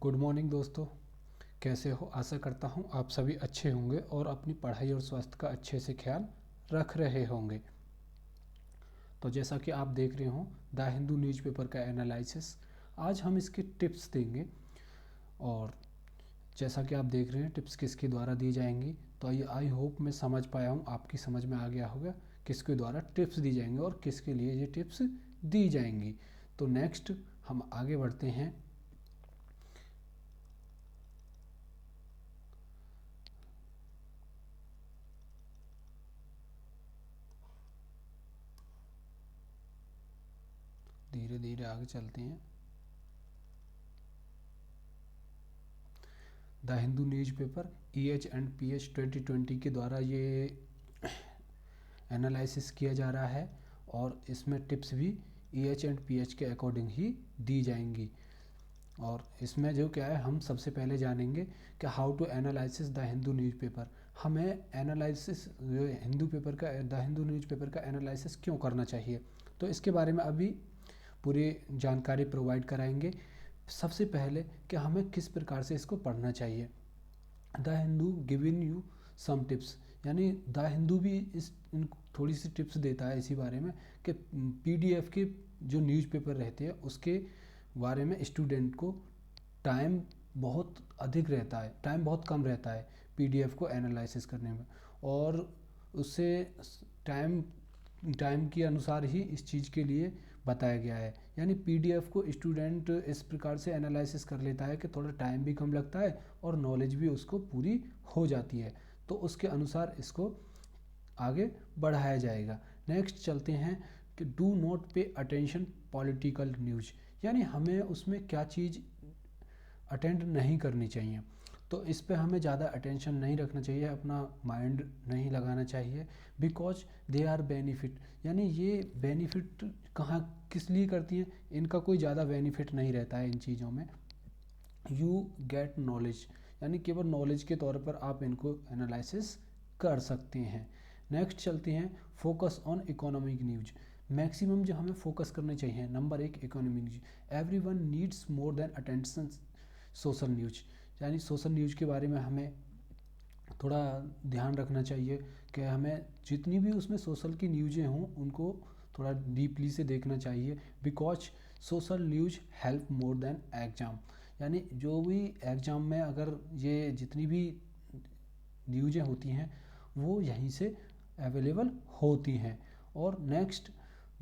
Good morning दोस्तों। कैसे हो? आशा करता हूँ आप सभी अच्छे होंगे और अपनी पढ़ाई और स्वास्थ्य का अच्छे से ख्याल रख रहे होंगे। तो जैसा कि आप देख रहे हो द हिंदू न्यूज़पेपर का एनालिसिस, आज हम इसके टिप्स देंगे। और जैसा कि आप देख रहे हैं टिप्स किसके द्वारा दी जाएंगी, तो ये आई होप मैं समझ पाया हूँ, आपकी समझ में आ गया होगा किसके द्वारा टिप्स दी जाएंगी और किसके लिए ये टिप्स दी जाएंगी। तो नेक्स्ट हम आगे बढ़ते हैं। धीरे धीरे आगे चलते हैं। The Hindu newspaper EH and PH 2020 के द्वारा ये एनालिसिस किया जा रहा है और इसमें टिप्स भी EH एंड PH के अकॉर्डिंग ही दी जाएंगी। और इसमें जो क्या है, हम सबसे पहले जानेंगे कि how to analysis the Hindu newspaper. हमें एनालिसिस द हिंदू न्यूज़पेपर का एनालिसिस क्यों करना चाहिए, तो इसके बारे में अभी पूरी जानकारी प्रोवाइड कराएंगे। सबसे पहले कि हमें किस प्रकार से इसको पढ़ना चाहिए। The Hindu giving you some tips, यानी द हिंदू भी थोड़ी सी टिप्स देता है इसी बारे में कि PDF के जो न्यूज़पेपर रहते हैं उसके बारे में स्टूडेंट को टाइम बहुत अधिक रहता है, टाइम बहुत कम रहता है PDF को एनालिसिस करने में, और उससे टाइम के अनुसार ही इस चीज़ के लिए बताया गया है। यानी PDF को स्टूडेंट इस प्रकार से एनालिसिस कर लेता है कि थोड़ा टाइम भी कम लगता है और नॉलेज भी उसको पूरी हो जाती है, तो उसके अनुसार इसको आगे बढ़ाया जाएगा। नेक्स्ट चलते हैं कि do not pay attention political news, यानी हमें उसमें क्या चीज़ अटेंड नहीं करनी चाहिए। तो इस पे हमें ज़्यादा अटेंशन नहीं रखना चाहिए, अपना माइंड नहीं लगाना चाहिए, बिकॉज दे आर बेनिफिट, यानी ये बेनिफिट कहाँ किस लिए करती हैं, इनका कोई ज़्यादा बेनिफिट नहीं रहता है इन चीज़ों में। यू गेट नॉलेज, यानी केवल नॉलेज के तौर पर आप इनको एनालिसिस कर सकते हैं। नेक्स्ट चलते हैं focus on economic news. Maximum जो हमें फोकस करने चाहिए, number 1 economic news. Every one needs more than attention social news, यानी सोशल न्यूज के बारे में हमें थोड़ा ध्यान रखना चाहिए कि हमें जितनी भी उसमें सोशल की न्यूज़ें हों उनको थोड़ा डीपली से देखना चाहिए, because social news help more than exam, यानी जो भी एग्ज़ाम में अगर ये जितनी भी न्यूज़ें होती हैं वो यहीं से अवेलेबल होती हैं। और नेक्स्ट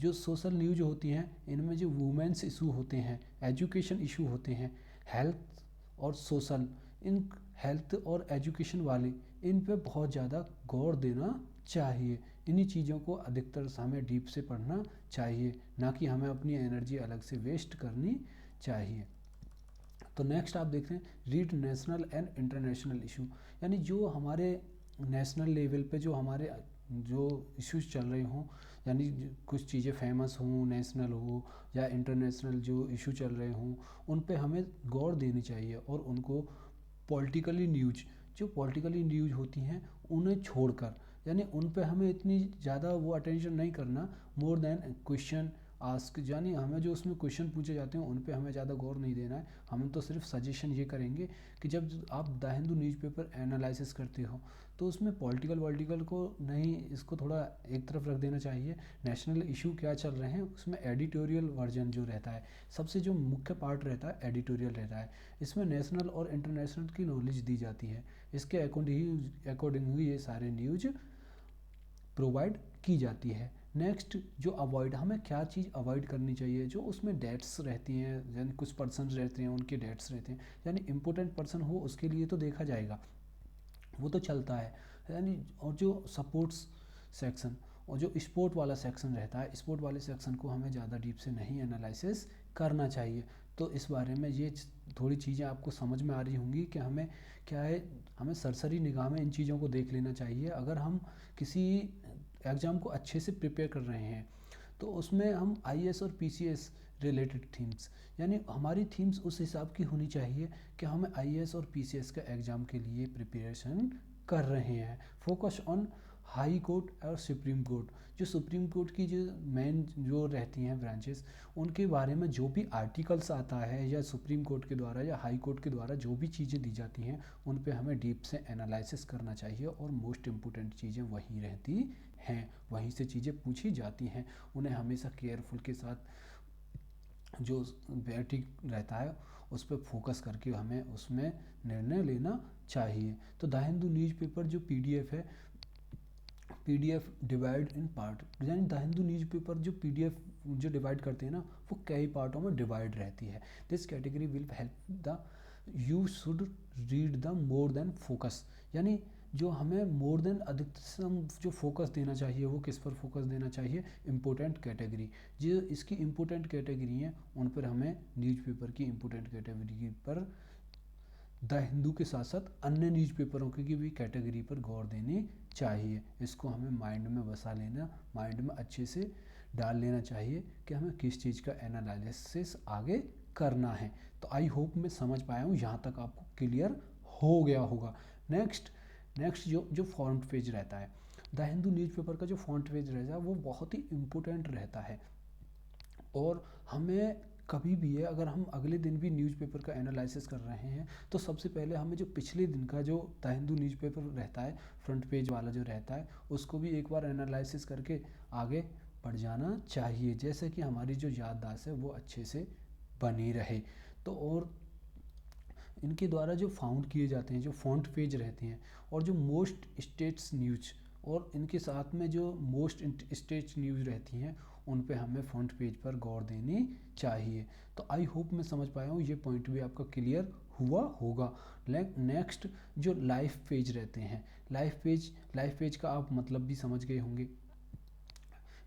जो सोशल न्यूज होती हैं इनमें जो वुमेंस इशू होते हैं, एजुकेशन इशू होते हैं, हेल्थ और सोशल, इन हेल्थ और एजुकेशन वाले इन पे बहुत ज़्यादा गौर देना चाहिए। इन्हीं चीज़ों को अधिकतर हमें डीप से पढ़ना चाहिए, ना कि हमें अपनी एनर्जी अलग से वेस्ट करनी चाहिए। तो नेक्स्ट आप देख रहे हैं read national and international issue, यानी जो हमारे नेशनल लेवल पे जो हमारे जो इश्यूज चल रहे हों, यानी कुछ चीज़ें फेमस हों, नेशनल हो या इंटरनेशनल जो इशू चल रहे हों, उन पे हमें गौर देनी चाहिए। और उनको पॉलिटिकली न्यूज, जो पॉलिटिकली न्यूज होती हैं उन्हें छोड़कर, यानी उन पे हमें इतनी ज़्यादा वो अटेंशन नहीं करना, मोर देन क्वेश्चन आस्क, यानी हमें जो उसमें क्वेश्चन पूछे जाते हैं उन पे हमें ज़्यादा गौर नहीं देना है। हम तो सिर्फ सजेशन ये करेंगे कि जब आप द हिंदू न्यूज़पेपर एनालिसिस करते हो तो उसमें पॉलिटिकल को नहीं, इसको थोड़ा एक तरफ रख देना चाहिए। नेशनल इशू क्या चल रहे हैं उसमें एडिटोरियल वर्जन जो रहता है, सबसे जो मुख्य पार्ट रहता है एडिटोरियल रहता है, इसमें नेशनल और इंटरनेशनल की नॉलेज दी जाती है। इसके अकॉर्डिंग ही ये सारे न्यूज प्रोवाइड की जाती है। नेक्स्ट जो अवॉइड, हमें क्या चीज़ अवॉइड करनी चाहिए, जो उसमें डेट्स रहती हैं, यानी कुछ पर्सन रहते हैं उनके डेट्स रहते हैं, यानी इंपॉर्टेंट पर्सन हो उसके लिए तो देखा जाएगा, वो तो चलता है, यानी और जो सपोर्ट्स सेक्शन और जो स्पोर्ट वाला सेक्शन रहता है, स्पोर्ट वाले सेक्शन को हमें ज़्यादा डीप से नहीं एनालिसिस करना चाहिए। तो इस बारे में ये थोड़ी चीज़ें आपको समझ में आ रही होंगी कि हमें क्या है, हमें सरसरी निगाह में इन चीज़ों को देख लेना चाहिए। अगर हम किसी एग्ज़ाम को अच्छे से प्रिपेयर कर रहे हैं तो उसमें हम IAS और PCS रिलेटेड थीम्स, यानी हमारी थीम्स उस हिसाब की होनी चाहिए कि हमें IAS और PCS का एग्ज़ाम के लिए प्रिपरेशन कर रहे हैं। फोकस ऑन हाई कोर्ट और सुप्रीम कोर्ट। जो सुप्रीम कोर्ट की जो मेन जो रहती हैं ब्रांचेस, उनके बारे में जो भी आर्टिकल्स आता है या सुप्रीम कोर्ट के द्वारा या हाई कोर्ट के द्वारा जो भी चीज़ें दी जाती हैं, उन पे हमें डीप से एनालिसिस करना चाहिए और मोस्ट इम्पोर्टेंट चीज़ें वहीं रहती हैं, वहीं से चीज़ें पूछी जाती हैं। उन्हें हमेशा केयरफुल के साथ जो बैटिक रहता है उस पर फोकस करके हमें उसमें निर्णय लेना चाहिए। तो द हिंदू न्यूज़पेपर जो पीडीएफ है, पीडीएफ डिवाइड इन पार्ट, यानी द हिंदू न्यूज़पेपर जो पीडीएफ जो डिवाइड करते हैं ना, वो कई पार्टों में डिवाइड रहती है। This category will help the you should read the more than focus, यानी जो हमें मोर देन अधिकतम जो फोकस देना चाहिए वो किस पर फोकस देना चाहिए, इम्पोर्टेंट कैटेगरी। जो इसकी इम्पोर्टेंट कैटेगरी हैं उन पर हमें न्यूज़पेपर की इम्पोर्टेंट कैटेगरी पर द हिंदू के साथ साथ अन्य न्यूज़पेपरों की भी कैटेगरी पर गौर देनी चाहिए। इसको हमें माइंड में बसा लेना, माइंड में अच्छे से डाल लेना चाहिए कि हमें किस चीज़ का एनालिसिस आगे करना है। तो आई होप मैं समझ पाया हूँ, यहाँ तक आपको क्लियर हो गया होगा। नेक्स्ट नेक्स्ट जो जो फ्रंट पेज रहता है, द हिंदू न्यूज़पेपर का जो फ्रंट पेज रहता है वो बहुत ही इम्पोर्टेंट रहता है। और हमें कभी भी है, अगर हम अगले दिन भी न्यूज़पेपर का एनालिसिस कर रहे हैं तो सबसे पहले हमें जो पिछले दिन का जो द हिंदू न्यूज़पेपर रहता है, फ्रंट पेज वाला जो रहता है, उसको भी एक बार एनालिसिस करके आगे बढ़ जाना चाहिए, जैसे कि हमारी जो याददाश्त है वो अच्छे से बनी रहे। तो और इनके द्वारा जो फाउंड किए जाते हैं जो फ्रंट पेज रहते हैं और जो मोस्ट स्टेट्स न्यूज, और इनके साथ में जो मोस्ट स्टेट्स न्यूज़ रहती हैं उन पे हमें फ्रंट पेज पर गौर देनी चाहिए। तो आई होप मैं समझ पाया हूँ, ये पॉइंट भी आपका क्लियर हुआ होगा। नेक्स्ट जो लाइफ पेज रहते हैं, लाइफ पेज का आप मतलब भी समझ गए होंगे।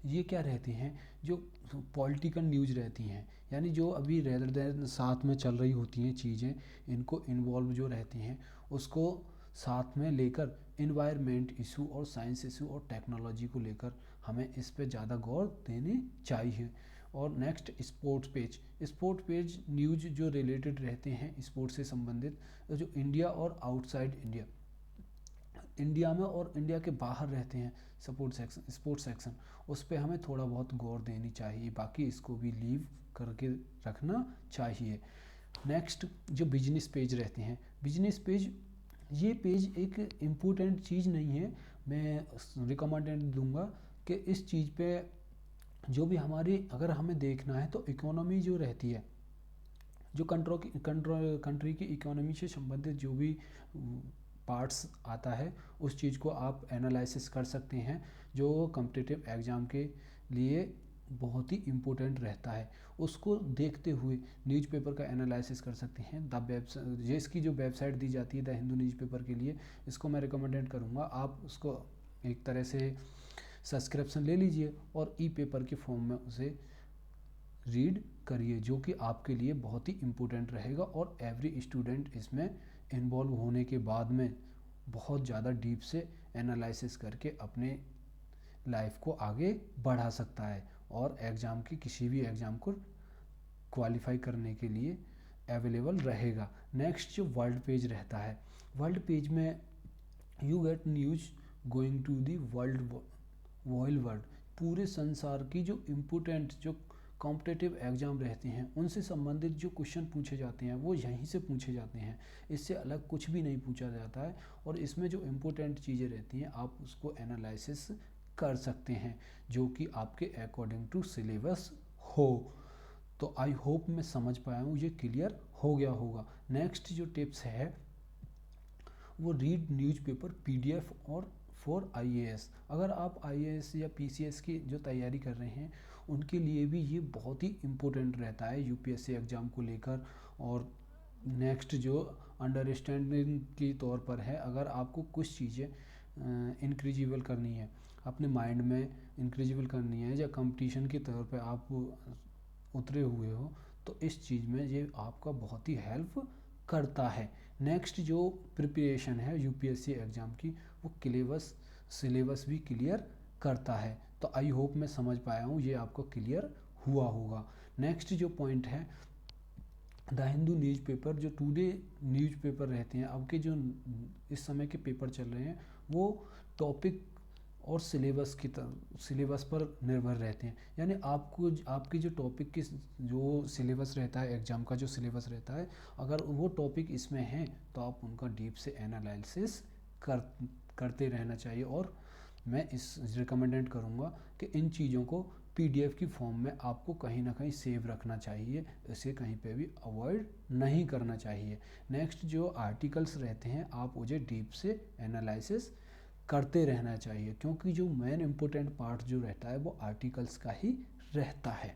ये क्या रहती हैं, जो पॉलिटिकल न्यूज़ रहती हैं, यानी जो अभी रेदर देन साथ में चल रही होती हैं चीज़ें, इनको इन्वॉल्व जो रहती हैं उसको साथ में लेकर इन्वायरमेंट इशू और साइंस इशू और टेक्नोलॉजी को लेकर हमें इस पे ज़्यादा गौर देनी चाहिए। और नेक्स्ट स्पोर्ट पेज न्यूज जो रिलेटेड रहते हैं स्पोर्ट्स से संबंधित, जो इंडिया और आउटसाइड इंडिया, इंडिया में और इंडिया के बाहर रहते हैं स्पोर्ट्स सेक्शन, उस पर हमें थोड़ा बहुत गौर देनी चाहिए, बाकी इसको भी लीव करके रखना चाहिए। नेक्स्ट जो बिजनेस पेज रहते हैं, बिजनेस पेज, ये पेज एक इम्पोर्टेंट चीज़ नहीं है, मैं रिकमेंडेड दूंगा कि इस चीज़ पे जो भी हमारी अगर हमें देखना है तो इकोनॉमी जो रहती है, जो कंट्री की इकोनॉमी से संबंधित जो भी पार्ट्स आता है उस चीज़ को आप एनालिसिस कर सकते हैं, जो कॉम्पिटिटिव एग्ज़ाम के लिए बहुत ही इम्पोर्टेंट रहता है। उसको देखते हुए न्यूज़पेपर का एनालिसिस कर सकते हैं। ये इसकी जो वेबसाइट दी जाती है द हिंदू न्यूज़पेपर के लिए, इसको मैं रिकमेंडेड करूँगा, आप उसको एक तरह से सब्सक्रिप्शन ले लीजिए और ई पेपर के फॉर्म में उसे रीड करिए, जो कि आपके लिए बहुत ही इम्पोर्टेंट रहेगा। और एवरी स्टूडेंट इसमें इन्वॉल्व होने के बाद में बहुत ज़्यादा डीप से एनालिसिस करके अपने लाइफ को आगे बढ़ा सकता है और एग्ज़ाम की किसी भी एग्ज़ाम को क्वालिफाई करने के लिए अवेलेबल रहेगा। नेक्स्ट जो वर्ल्ड पेज रहता है, वर्ल्ड पेज में you get news going to the world, पूरे संसार की जो इम्पोर्टेंट जो कॉम्पिटिटिव एग्ज़ाम रहते हैं उनसे संबंधित जो क्वेश्चन पूछे जाते हैं वो यहीं से पूछे जाते हैं, इससे अलग कुछ भी नहीं पूछा जाता है। और इसमें जो इम्पोर्टेंट चीज़ें रहती हैं आप उसको एनालिसिस कर सकते हैं, जो कि आपके अकॉर्डिंग टू सिलेबस हो। तो आई होप मैं समझ पाया हूँ, ये क्लियर हो गया होगा। नेक्स्ट जो टिप्स है वो रीड न्यूज़पेपर पीडीएफ और फॉर आईएएस, अगर आप आईएएस या पीसीएस की जो तैयारी कर रहे हैं उनके लिए भी ये बहुत ही इम्पोर्टेंट रहता है यूपीएससी एग्ज़ाम को लेकर। और नेक्स्ट जो अंडरस्टैंडिंग के तौर पर है, अगर आपको कुछ चीज़ें इंक्रीजिबल करनी है अपने माइंड में, इंक्रीजिबल करनी है या कंपटीशन के तौर पे आप उतरे हुए हो, तो इस चीज़ में ये आपका बहुत ही हेल्प करता है। नेक्स्ट जो प्रिपरेशन है यूपीएससी एग्ज़ाम की, वो सिलेबस भी क्लियर करता है। तो आई होप मैं समझ पाया हूँ, ये आपको क्लियर हुआ होगा। नेक्स्ट जो पॉइंट है, द हिंदू न्यूज़पेपर जो टुडे न्यूज़पेपर रहते हैं, अब के जो इस समय के पेपर चल रहे हैं वो टॉपिक और सिलेबस पर निर्भर रहते हैं। यानी आपको आपकी जो टॉपिक की जो सिलेबस रहता है, एग्ज़ाम का जो सिलेबस रहता है, अगर वो टॉपिक इसमें हैं तो आप उनका डीप से एनालिसिस कर करते रहना चाहिए। और मैं इस रिकमेंडेड करूँगा कि इन चीज़ों को पीडीएफ की फॉर्म में आपको कहीं ना कहीं सेव रखना चाहिए, इसे कहीं पे भी अवॉइड नहीं करना चाहिए। नेक्स्ट, जो आर्टिकल्स रहते हैं आप उसे डीप से एनालिसिस करते रहना चाहिए, क्योंकि जो मेन इम्पोर्टेंट पार्ट जो रहता है वो आर्टिकल्स का ही रहता है,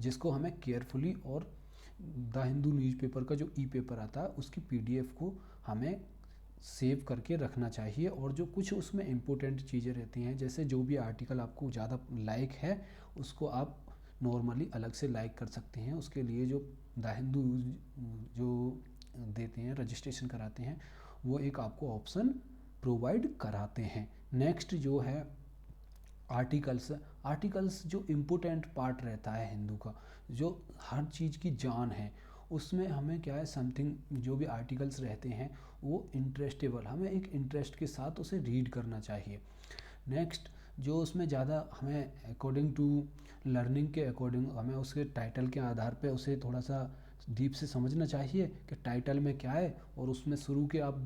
जिसको हमें केयरफुली, और द हिंदू न्यूज़पेपर का जो ई पेपर आता है उसकी पीडीएफ को हमें सेव करके रखना चाहिए। और जो कुछ उसमें इम्पोर्टेंट चीज़ें रहती हैं, जैसे जो भी आर्टिकल आपको ज़्यादा लाइक है उसको आप नॉर्मली अलग से लाइक कर सकते हैं। उसके लिए जो द हिंदू जो देते हैं, रजिस्ट्रेशन कराते हैं, वो एक आपको ऑप्शन प्रोवाइड कराते हैं। नेक्स्ट जो है आर्टिकल्स। आर्टिकल्स जो इम्पोर्टेंट पार्ट रहता है हिंदू का, जो हर चीज़ की जान है, उसमें हमें क्या है, समथिंग जो भी आर्टिकल्स रहते हैं वो इंटरेस्टेबल, हमें एक इंटरेस्ट के साथ उसे रीड करना चाहिए। नेक्स्ट, जो उसमें ज़्यादा हमें अकॉर्डिंग टू लर्निंग के अकॉर्डिंग हमें उसके टाइटल के आधार पे उसे थोड़ा सा डीप से समझना चाहिए कि टाइटल में क्या है। और उसमें शुरू के आप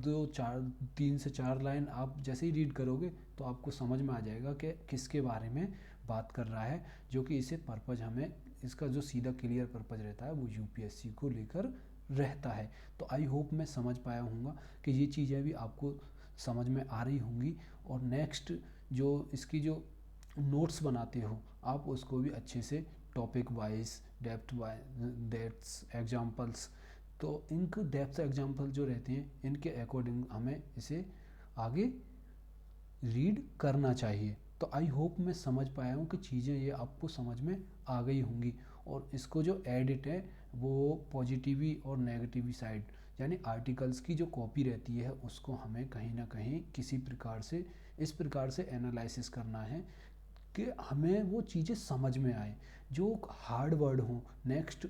3 से 4 लाइन आप जैसे ही रीड करोगे तो आपको समझ में आ जाएगा कि किसके बारे में बात कर रहा है, जो कि इसे पर्पज़ हमें, इसका जो सीधा क्लियर पर्पज़ रहता है वो यूपीएससी को लेकर रहता है। तो आई होप मैं समझ पाया हूँगा कि ये चीज़ें भी आपको समझ में आ रही होंगी। और नेक्स्ट, जो इसकी जो नोट्स बनाते हो आप उसको भी अच्छे से topic wise, depth wise, depths examples, तो इनके डेप्थ एग्जांपल जो रहते हैं इनके अकॉर्डिंग हमें इसे आगे रीड करना चाहिए। तो आई होप मैं समझ पाया हूँ कि चीज़ें ये आपको समझ में आ गई होंगी। और इसको जो एडिट है वो पॉजिटिवी और नेगेटिव साइड, यानी आर्टिकल्स की जो कॉपी रहती है उसको हमें कहीं ना कहीं किसी प्रकार से इस प्रकार से एनालिसिस करना है कि हमें वो चीज़ें समझ में आए, जो हार्ड वर्ड हों। नेक्स्ट,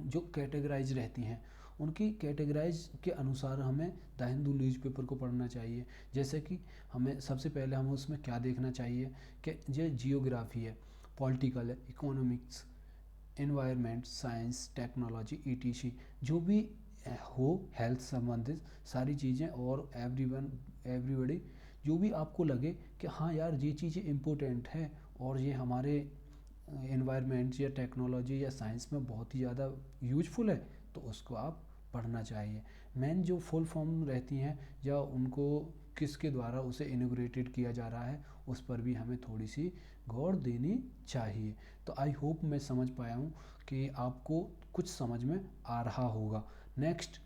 जो कैटेगराइज रहती हैं उनकी कैटेगराइज के अनुसार हमें द हिंदू न्यूज़पेपर को पढ़ना चाहिए। जैसे कि हमें सबसे पहले हमें उसमें क्या देखना चाहिए कि ये जियोग्राफी है, पॉलिटिकल है, economics, environment, science, technology, etc, जो भी हो हेल्थ संबंधित सारी चीज़ें, और एवरीबडी, जो भी आपको लगे कि हाँ यार ये चीज़ें इम्पोर्टेंट हैं और ये हमारे एनवायरनमेंट या टेक्नोलॉजी या साइंस में बहुत ही ज़्यादा यूजफुल है, तो उसको आप पढ़ना चाहिए। मेन जो फुल फॉर्म रहती हैं या उनको किसके द्वारा उसे इनोग्रेटेड किया जा रहा है उस पर भी हमें थोड़ी सी गौर देनी चाहिए। तो आई होप मैं समझ पाया हूँ कि आपको कुछ समझ में आ रहा होगा। नेक्स्ट,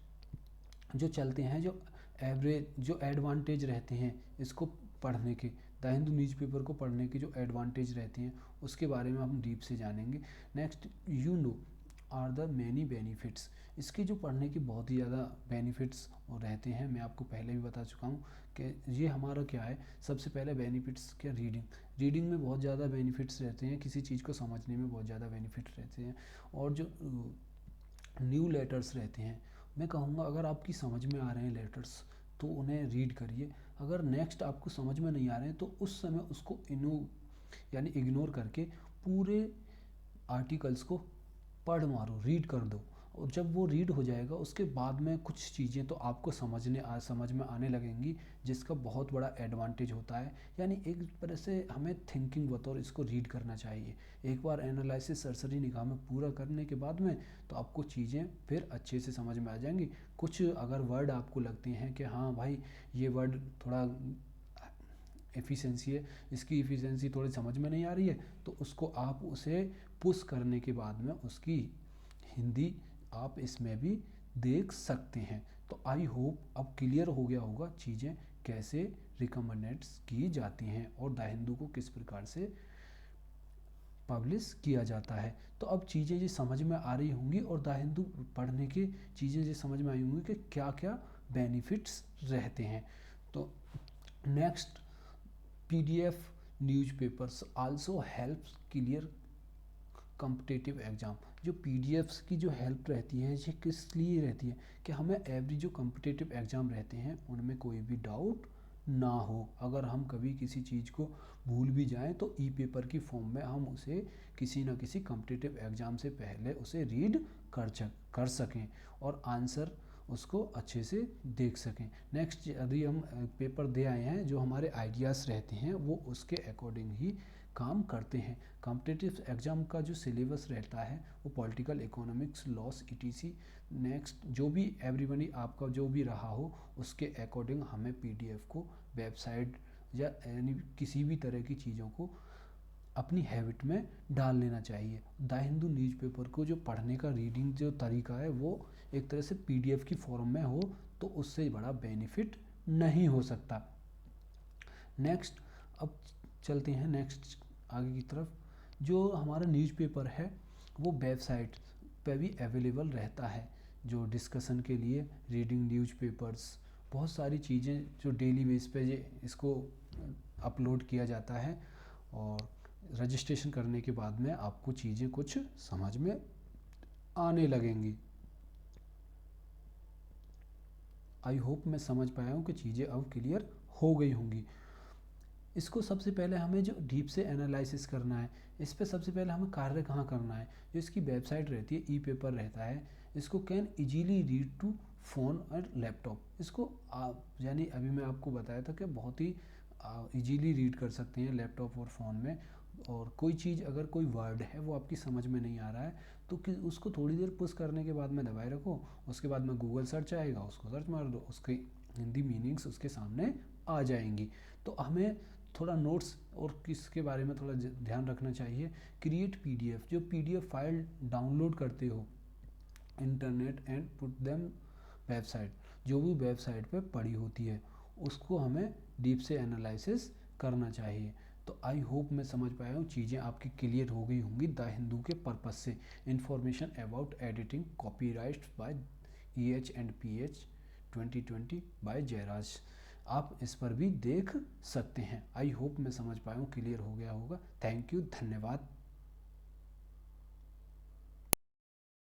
जो चलते हैं, जो एवरेज जो एडवांटेज रहते हैं इसको पढ़ने के, द हिंदू न्यूज़पेपर को पढ़ने के जो एडवांटेज रहते हैं उसके बारे में हम डीप से जानेंगे। Next, you know are the many benefits. इसके जो पढ़ने के बहुत ही ज़्यादा बेनिफिट्स रहते हैं, मैं आपको पहले भी बता चुका हूँ कि ये हमारा क्या है। सबसे पहले बेनिफिट्स क्या, रीडिंग में बहुत ज़्यादा बेनिफिट्स रहते हैं, किसी चीज़ को समझने में बहुत ज़्यादा बेनिफिट रहते हैं। और जो न्यू लेटर्स रहते हैं, मैं कहूँगा अगर आपकी समझ में आ रहे हैं लेटर्स तो उन्हें रीड करिए। अगर नेक्स्ट आपको समझ में नहीं आ रहे हैं तो उस समय उसको यानी इग्नोर करके पूरे आर्टिकल्स को पढ़ मारो, रीड कर दो। और जब वो रीड हो जाएगा उसके बाद में कुछ चीज़ें तो आपको समझ में आने लगेंगी, जिसका बहुत बड़ा एडवांटेज होता है। यानी एक तरह से हमें थिंकिंग बतौर इसको रीड करना चाहिए। एक बार एनालिसिस सरसरी निगाह में पूरा करने के बाद में तो आपको चीज़ें फिर अच्छे से समझ में आ जाएंगी। कुछ अगर वर्ड आपको लगते हैं कि हाँ भाई ये वर्ड थोड़ा एफिशिएंसी है, इसकी एफिशिएंसी थोड़ी समझ में नहीं आ रही है, तो उसको आप उसे पुश करने के बाद में उसकी हिंदी आप इसमें भी देख सकते हैं। तो आई होप अब क्लियर हो गया होगा चीज़ें कैसे रिकमेंडेड्स की जाती हैं और द हिंदू को किस प्रकार से पब्लिश किया जाता है। तो अब चीज़ें ये समझ में आ रही होंगी और द हिंदू पढ़ने की चीज़ें ये समझ में आई होंगी कि क्या क्या बेनिफिट्स रहते हैं। तो next, PDF newspapers also helps clear competitive exam. जो PDFs की जो हेल्प रहती है ये किस लिए रहती है कि हमें एवरी जो कॉम्पिटिटिव एग्ज़ाम रहते हैं उनमें कोई भी डाउट ना हो। अगर हम कभी किसी चीज़ को भूल भी जाएं तो ई पेपर की फॉर्म में हम उसे किसी न किसी कॉम्पिटिटिव एग्ज़ाम से पहले उसे रीड कर सकें और आंसर उसको अच्छे से देख सकें। नेक्स्ट, यदि हम पेपर दे आए हैं, जो हमारे आइडियाज़ रहते हैं वो उसके अकॉर्डिंग ही काम करते हैं। कॉम्पिटिटिव एग्ज़ाम का जो सिलेबस रहता है वो political, economics, loss, etc. Next, जो भी एवरीबडी आपका जो भी रहा हो उसके अकॉर्डिंग हमें पीडीएफ को वेबसाइट या यानी किसी भी तरह की चीज़ों को अपनी हैबिट में डाल लेना चाहिए। द हिंदू न्यूज़पेपर को जो पढ़ने का रीडिंग जो तरीका है वो एक तरह से पीडीएफ की फॉर्म में हो तो उससे बड़ा बेनिफिट नहीं हो सकता। नेक्स्ट, अब चलते हैं नेक्स्ट आगे की तरफ। जो हमारा न्यूज़पेपर है वो वेबसाइट पे भी अवेलेबल रहता है, जो डिस्कशन के लिए रीडिंग न्यूज़पेपर्स, बहुत सारी चीज़ें जो डेली बेस पे इसको अपलोड किया जाता है और रजिस्ट्रेशन करने के बाद में आपको चीज़ें कुछ समझ में आने लगेंगी। आई होप मैं समझ पाया हूँ कि चीज़ें अब क्लियर हो गई होंगी। इसको सबसे पहले हमें जो डीप से एनालिसिस करना है, इस पर सबसे पहले हमें कार्य कहाँ करना है। जो इसकी वेबसाइट रहती है, ई पेपर रहता है, इसको can easily read to phone और लैपटॉप। इसको यानी अभी मैं आपको बताया था कि बहुत ही इजीली रीड कर सकते हैं लैपटॉप और फ़ोन में। और कोई चीज़, अगर कोई वर्ड है वो आपकी समझ में नहीं आ रहा है तो कि उसको थोड़ी देर पुश करने के बाद में दबाए रखो, उसके बाद में गूगल सर्च आएगा, उसको सर्च मार दो, उसकी हिंदी मीनिंग्स उसके सामने आ जाएंगी। तो हमें थोड़ा नोट्स और किसके बारे में थोड़ा ध्यान रखना चाहिए। क्रिएट पीडीएफ, जो पीडीएफ फाइल डाउनलोड करते हो internet and put them website, जो भी वेबसाइट पे पड़ी होती है उसको हमें डीप से एनालिसिस करना चाहिए। तो आई होप मैं समझ पाया हूँ, चीज़ें आपकी क्लियर हो गई होंगी द हिंदू के पर्पस से। Information about editing copyright by EH and PH 2020 by Jayaraj. आप इस पर भी देख सकते हैं। आई होप मैं समझ पाया हूँ, क्लियर हो गया होगा। थैंक यू, धन्यवाद।